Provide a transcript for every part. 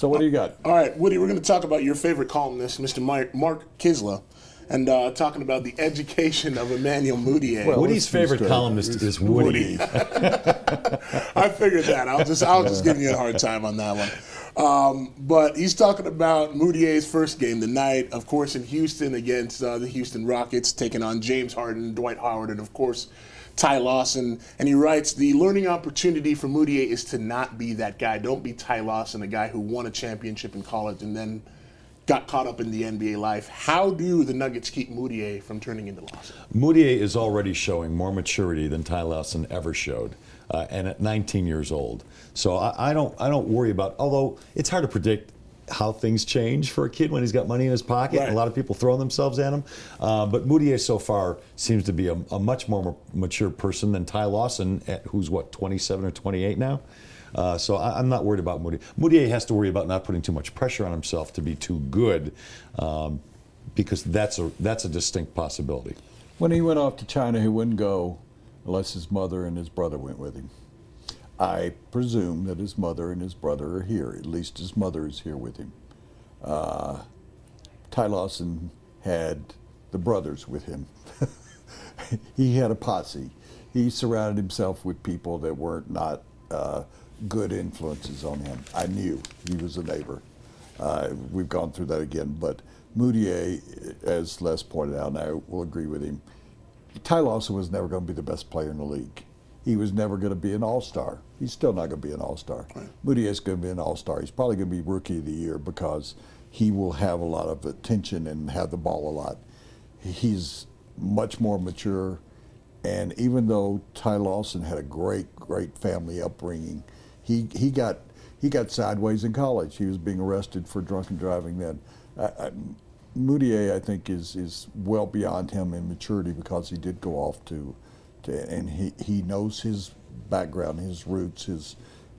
So what do you got? All right, Woody, we're going to talk about your favorite columnist, Mr. Mark Kisla, and talking about the education of Emmanuel Mudiay. Well, Woody's favorite columnist is Woody. I figured that. I was just giving you a hard time on that one. But he's talking about Mudiay's first game tonight, of course, in Houston against the Houston Rockets, taking on James Harden, Dwight Howard, and of course, Ty Lawson. And he writes, the learning opportunity for Mudiay is to not be that guy. Don't be Ty Lawson, a guy who won a championship in college and then got caught up in the NBA life. How do the Nuggets keep Mudiay from turning into Lawson? Mudiay is already showing more maturity than Ty Lawson ever showed, and at 19 years old. So I don't worry about, although it's hard to predict how things change for a kid when he's got money in his pocket. Right. And a lot of people throwing themselves at him. But Mudiay so far seems to be a much more mature person than Ty Lawson, who's what, 27 or 28 now? So I'm not worried about Mudiay. Mudiay has to worry about not putting too much pressure on himself to be too good, because that's a distinct possibility. When he went off to China, he wouldn't go unless his mother and his brother went with him. I presume that his mother and his brother are here. At least his mother is here with him. Ty Lawson had the brothers with him. He had a posse. He surrounded himself with people that were not good influences on him. I knew he was a neighbor. We've gone through that again. But Mudiay, as Les pointed out, and I will agree with him, Ty Lawson was never going to be the best player in the league. He was never going to be an all-star. He's still not going to be an all-star. Right. Mudiay is going to be an all-star. He's probably going to be Rookie of the Year because he will have a lot of attention and have the ball a lot. He's much more mature, and even though Ty Lawson had a great family upbringing, he got sideways in college. He was being arrested for drunken driving then. Mudiay, I think, is well beyond him in maturity because he did go off and he knows his background, his roots,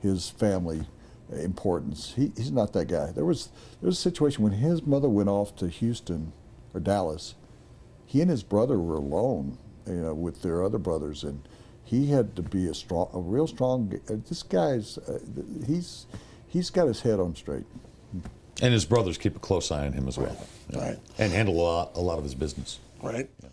his family importance. He's not that guy. There was a situation when his mother went off to Houston or Dallas. He and his brother were alone, with their other brothers, and he had to be a real strong. This guy's he's got his head on straight. And his brothers keep a close eye on him as well, right? And handle a lot of his business. Right. Yeah.